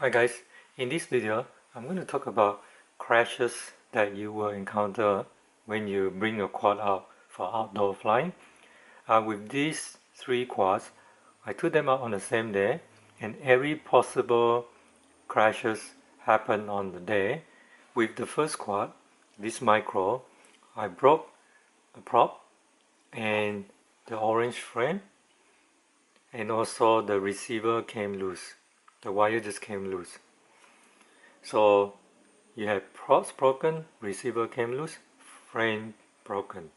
Hi guys, in this video I'm going to talk about crashes that you will encounter when you bring your quad out for outdoor flying. With these three quads, I took them out on the same day and every possible crashes happened on the day. With the first quad, this micro, I broke a prop and the orange frame, and also the receiver came loose. The wire just came loose. So you have props broken, receiver came loose, frame broken.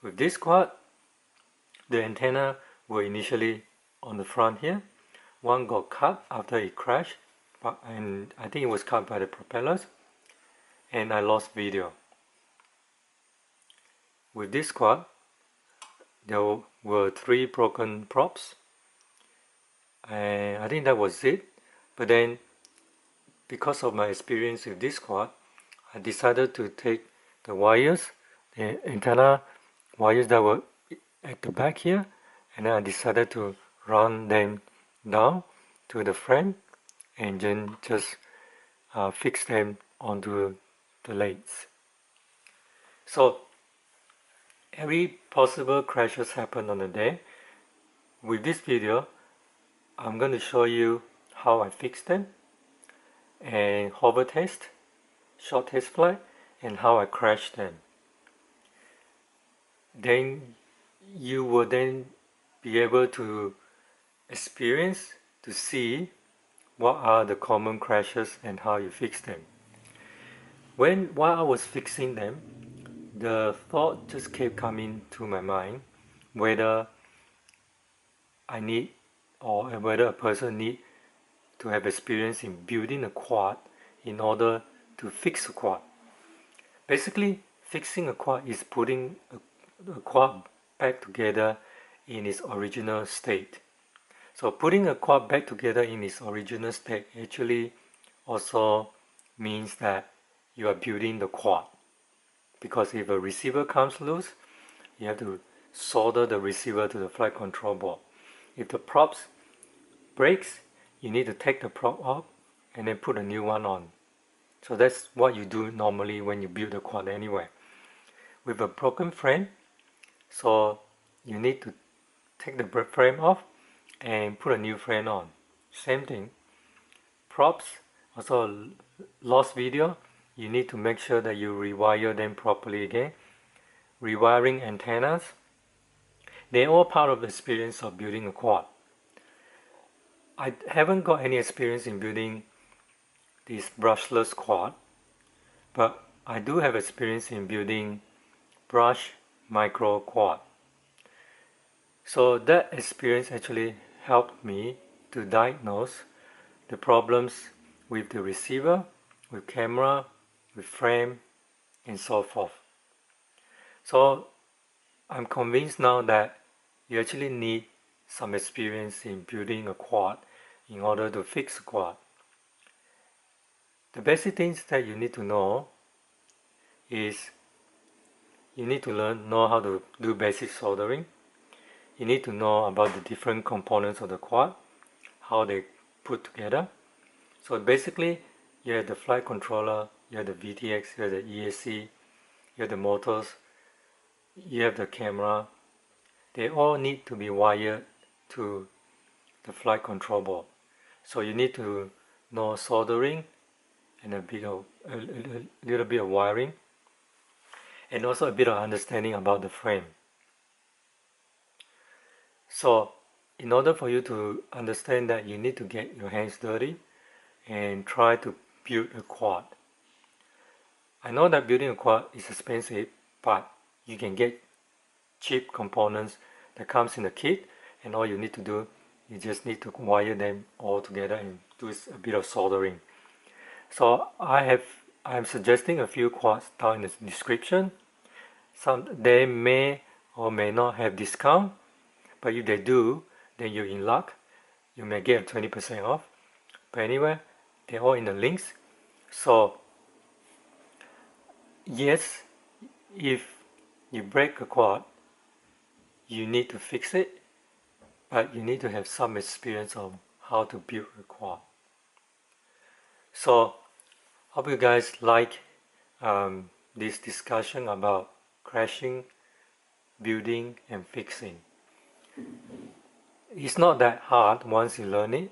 With this quad, the antenna were initially on the front here. One got cut after it crashed, and I think it was cut by the propellers, and I lost video. With this quad, there were 3 broken props, and I think that was it. But then, because of my experience with this quad, I decided to take the wires, the antenna wires that were at the back here, and then I decided to run them down to the frame and then just fix them onto the legs. So every possible crashes happen on the day. With this video, I'm going to show you how I fix them, and hover test, short test flight, and how I crash them. Then you will then be able to experience, to see what are the common crashes and how you fix them. While I was fixing them, the thought just kept coming to my mind whether I need, or whether a person need to have experience in building a quad in order to fix a quad. Basically, fixing a quad is putting a quad back together in its original state. So putting a quad back together in its original state actually also means that you are building the quad. Because if a receiver comes loose, you have to solder the receiver to the flight control board. If the props breaks, you need to take the prop off and then put a new one on. So that's what you do normally when you build a quad anyway. With a broken frame, so you need to take the frame off and put a new frame on. Same thing. Props, also lost video, you need to make sure that you rewire them properly again. Rewiring antennas, they're all part of the experience of building a quad. I haven't got any experience in building this brushless quad, but I do have experience in building brush micro quad. So that experience actually helped me to diagnose the problems with the receiver, with camera, with frame, and so forth. So I'm convinced now that you actually need some experience in building a quad in order to fix a quad. The basic things that you need to know is you need to know how to do basic soldering. You need to know about the different components of the quad, how they put together. So basically, you have the flight controller, you have the VTX, you have the ESC, you have the motors, you have the camera. They all need to be wired to the flight control board. So you need to know soldering and a little bit of wiring, and also a bit of understanding about the frame. So in order for you to understand that, you need to get your hands dirty and try to build a quad. I know that building a quad is expensive, but you can get cheap components that comes in the kit, and all you need to do, you just need to wire them all together and do a bit of soldering. So I'm suggesting a few quads down in the description. They may or may not have discount, but if they do, then you're in luck. You may get 20% off. But anyway, they're all in the links. So yes, if you break a quad, you need to fix it, but you need to have some experience on how to build a quad. So hope you guys like this discussion about crashing, building and fixing. It's not that hard once you learn it.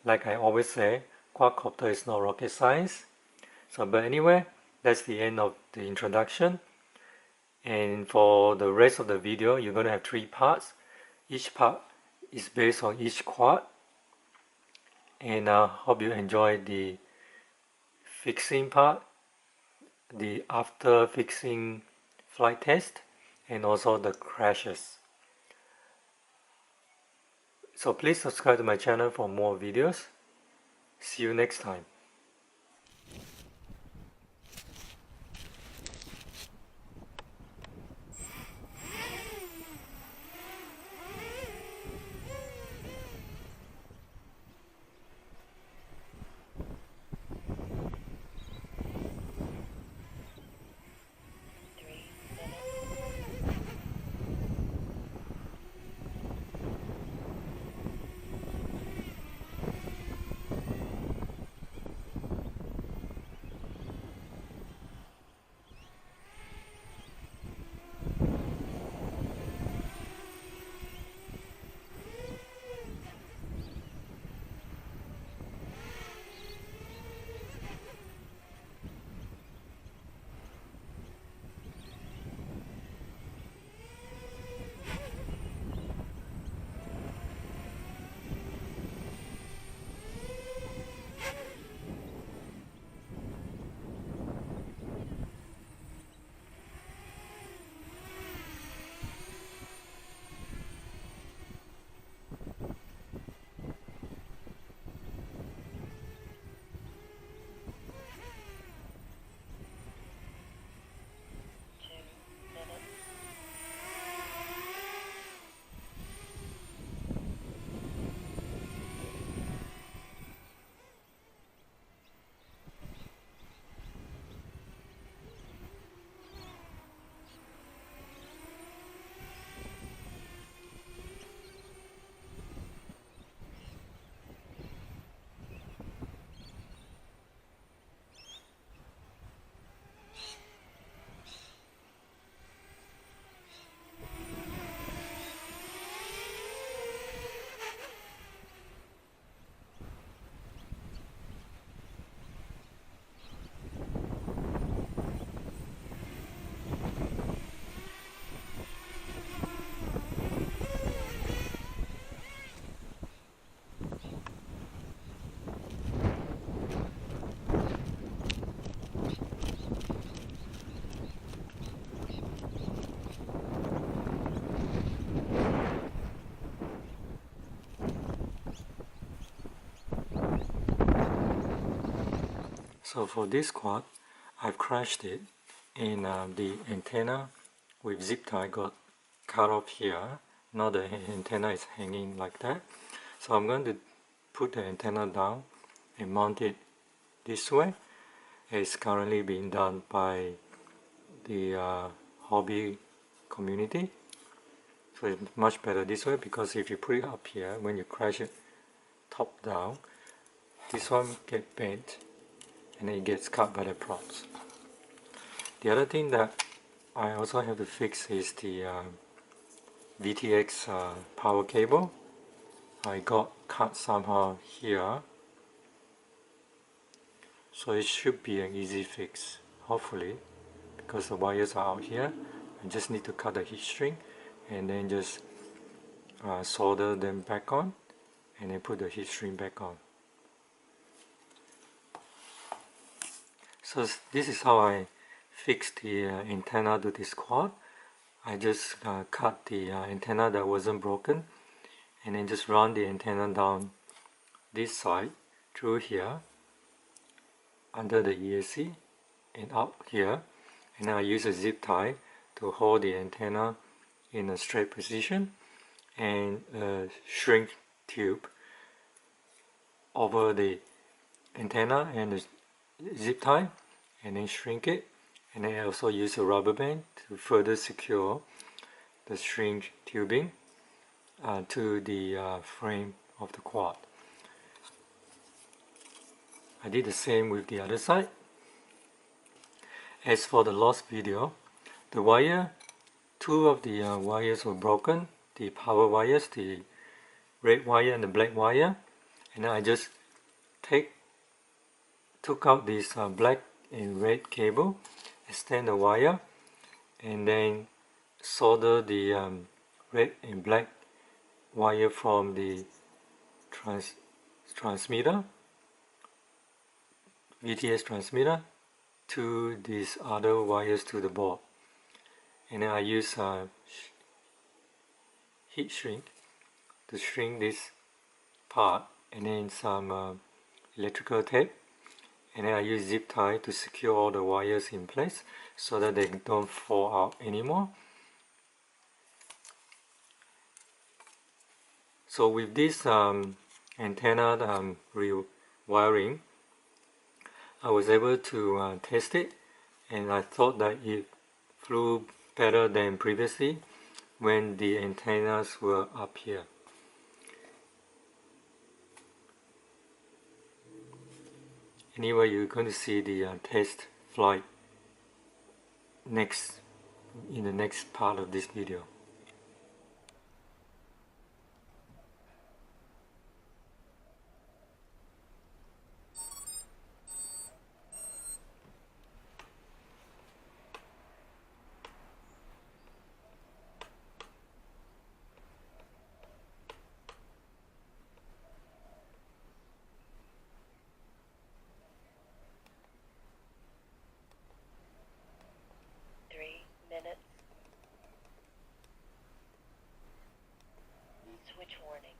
Like I always say, quadcopter is not rocket science. So but anyway, that's the end of the introduction. And for the rest of the video, you're going to have 3 parts. Each part is based on each quad. And I hope you enjoy the fixing part, the after fixing flight test, and also the crashes. So please subscribe to my channel for more videos. See you next time. So for this quad, I've crashed it, and the antenna with zip tie got cut off here. Now the antenna is hanging like that. So I'm going to put the antenna down and mount it this way. It's currently being done by the hobby community. So it's much better this way, because if you put it up here, when you crash it top down, this one gets bent and it gets cut by the props. The other thing that I also have to fix is the VTX power cable. I got cut somehow here, so it should be an easy fix, hopefully, because the wires are out here. I just need to cut the heat shrink and then just solder them back on and then put the heat shrink back on. So this is how I fixed the antenna to this quad. I just cut the antenna that wasn't broken and then just run the antenna down this side through here under the ESC and up here, and then I use a zip tie to hold the antenna in a straight position and a shrink tube over the antenna and the zip tie, and then shrink it, and then I also use a rubber band to further secure the shrink tubing to the frame of the quad. I did the same with the other side. As for the lost video, the wire, two of the wires were broken, the power wires, the red wire and the black wire, and I just took out this black and red cable, extend the wire, and then solder the red and black wire from the transmitter, VTS transmitter, to these other wires to the board. And then I use heat shrink to shrink this part, and then some electrical tape, and then I use zip tie to secure all the wires in place so that they don't fall out anymore. So with this antenna rewiring, I was able to test it, and I thought that it flew better than previously when the antennas were up here. Anyway, you're going to see the test flight in the next part of this video. Switch warning.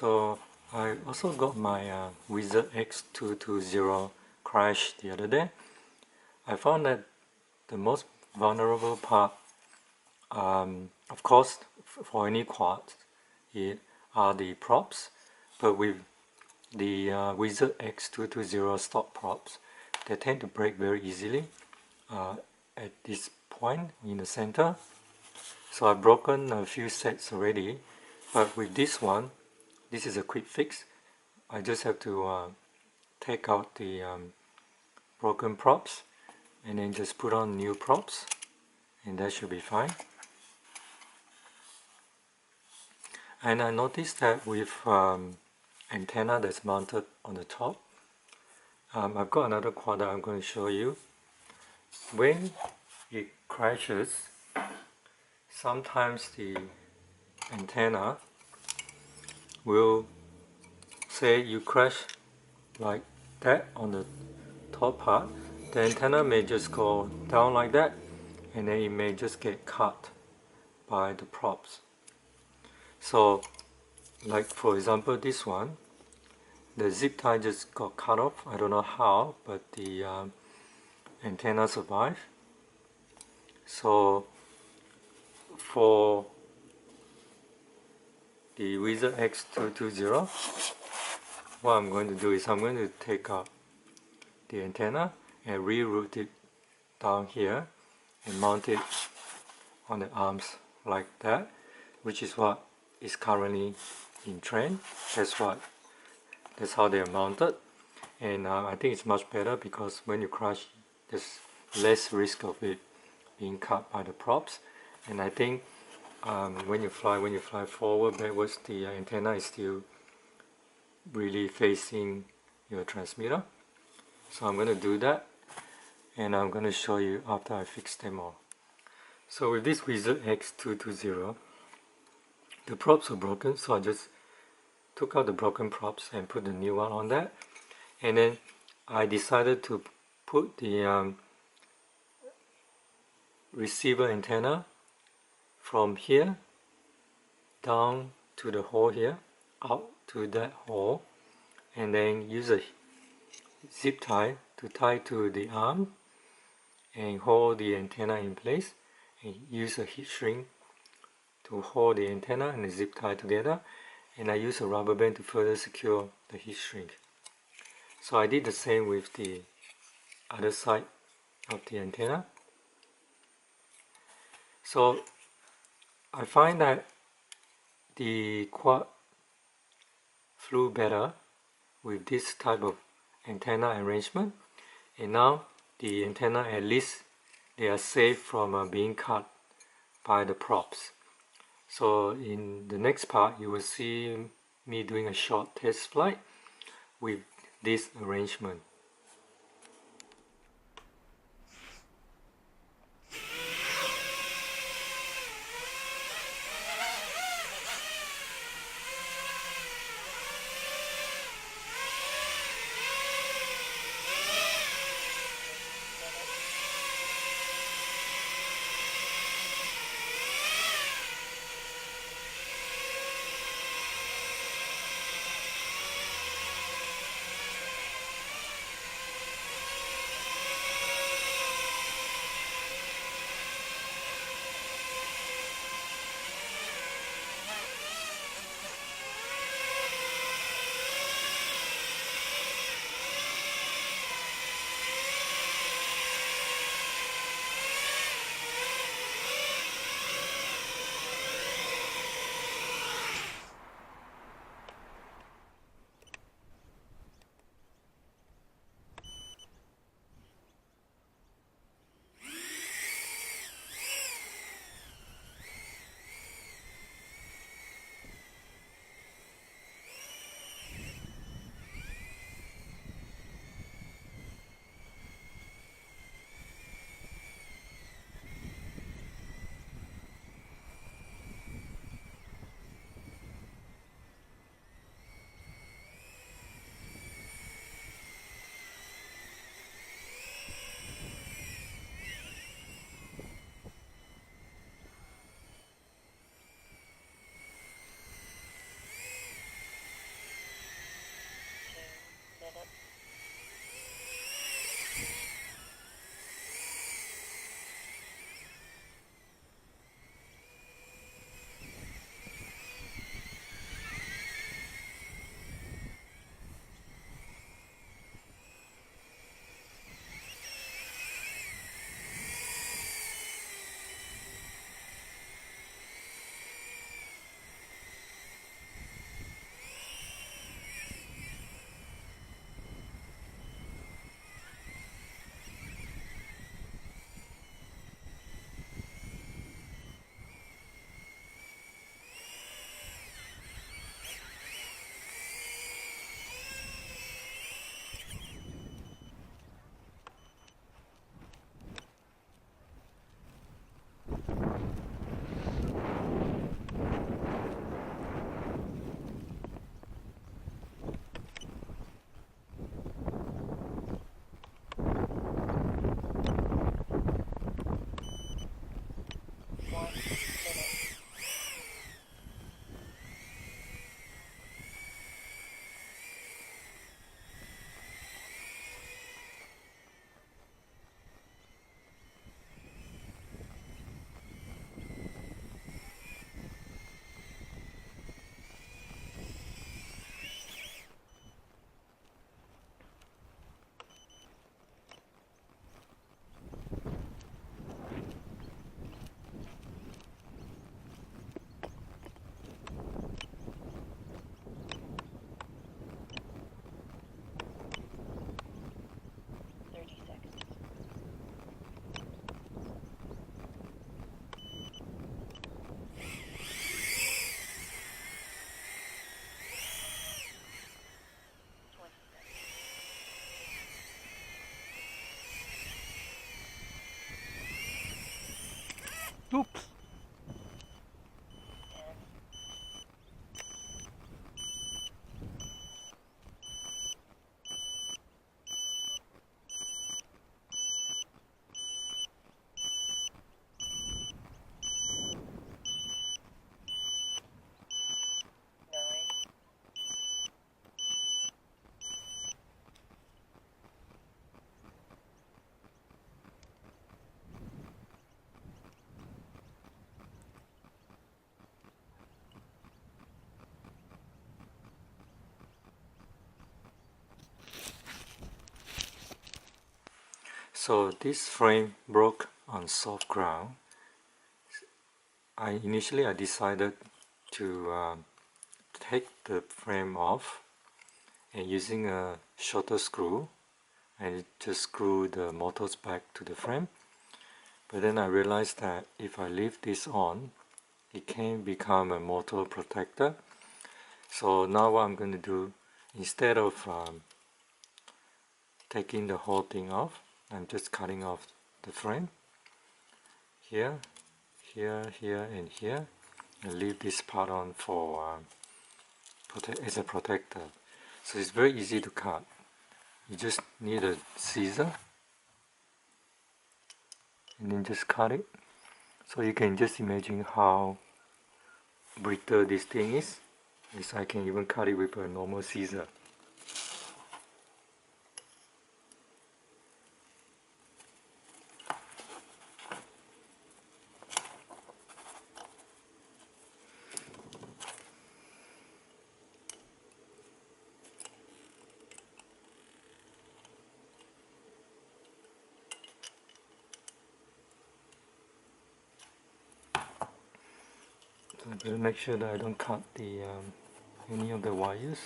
So I also got my Wizard X220 crash the other day. I found that the most vulnerable part, of course, for any quad, are the props, but with the Wizard X220 stock props, they tend to break very easily at this point in the center. So I've broken a few sets already, but with this one, this is a quick fix. I just have to take out the broken props and then just put on new props, and that should be fine. And I noticed that with antenna that's mounted on the top, I've got another quad that I'm going to show you. When it crashes, sometimes the antenna will say you crash like that on the top part, the antenna may just go down like that, and then it may just get cut by the props. So like for example this one, the zip tie just got cut off. I don't know how, but the antenna survived. So for the Wizard X220, what I'm going to do is I'm going to take out the antenna and reroute it down here and mount it on the arms like that, which is what is currently in trend. That's how they are mounted, and I think it's much better because when you crash, there's less risk of it being cut by the props. And I think when you fly forward, backwards, the antenna is still really facing your transmitter. So I'm going to do that, and I'm going to show you after I fix them all. So with this Wizard X220, the props were broken, so I just took out the broken props and put the new one on that. And then I decided to put the receiver antenna from here down to the hole here, out to that hole, and then use a zip tie to tie to the arm and hold the antenna in place, and use a heat shrink to hold the antenna and the zip tie together, and I use a rubber band to further secure the heat shrink. So I did the same with the other side of the antenna. So I find that the quad flew better with this type of antenna arrangement, and now the antenna, at least they are safe from being cut by the props. So in the next part you will see me doing a short test flight with this arrangement. So this frame broke on soft ground. Initially I decided to take the frame off, and using a shorter screw I just screw the motors back to the frame. But then I realized that if I leave this on, it can become a motor protector. So now what I'm going to do, instead of taking the whole thing off, I'm just cutting off the frame here, here, here, and here, and leave this part on for as a protector. So it's very easy to cut. You just need a scissor and then just cut it. So you can just imagine how brittle this thing is. Yes, I can even cut it with a normal scissor. So I better make sure that I don't cut the any of the wires.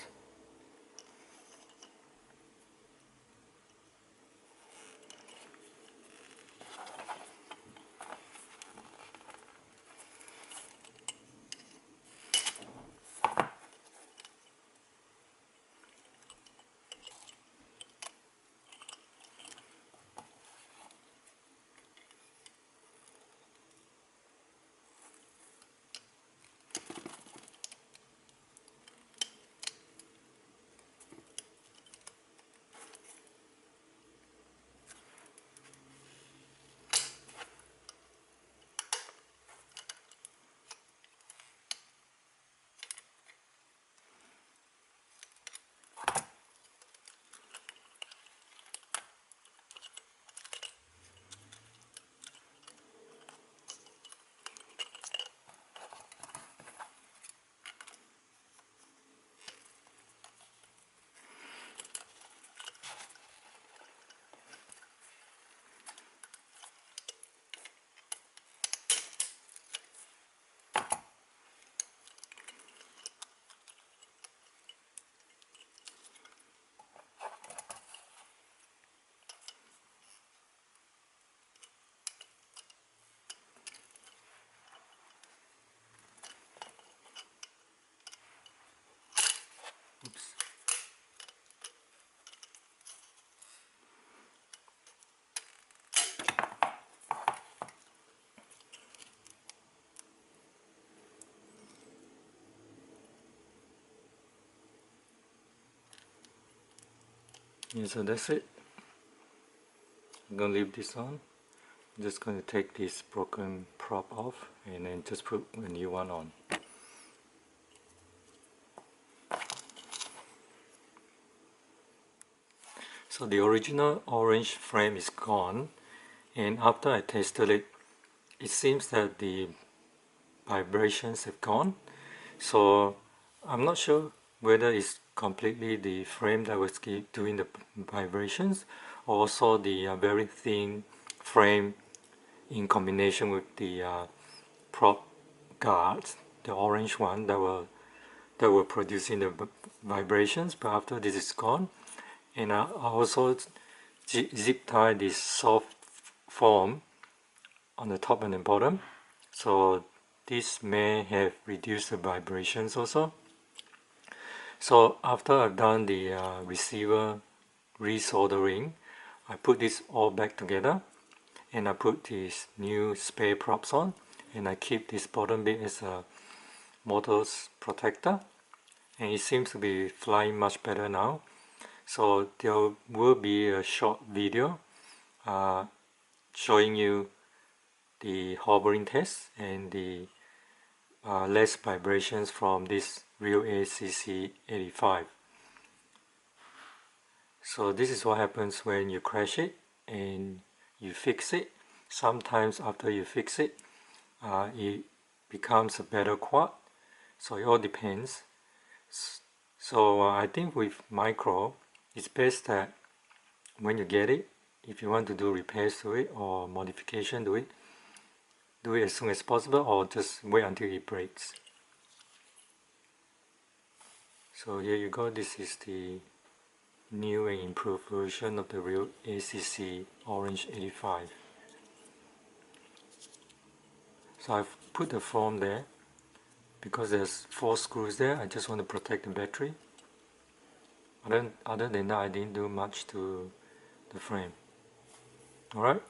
Oops. Yeah, so that's it. I'm gonna leave this on. I'm just going to take this broken prop off and then just put a new one on. So the original orange frame is gone, and after I tested it, it seems that the vibrations have gone. So I'm not sure whether it's completely the frame that was doing the vibrations, or also the very thin frame in combination with the prop guards, the orange one that were producing the vibrations. But after this is gone, and I also zip tie this soft foam on the top and the bottom, so this may have reduced the vibrations also. So after I've done the receiver resoldering, I put this all back together, and I put these new spare props on, and I keep this bottom bit as a motor's protector, and it seems to be flying much better now. So there will be a short video showing you the hovering test and the less vibrations from this real ACC85. So this is what happens when you crash it and you fix it. Sometimes after you fix it, it becomes a better quad. So it all depends. So I think with micro, it's best that when you get it, if you want to do repairs to it or modification to it, do it as soon as possible or just wait until it breaks. So here you go, this is the new and improved version of the real ACC Orange 85. So I've put the foam there because there's 4 screws there. I just want to protect the battery. Other than that, I didn't do much to the frame. Alright.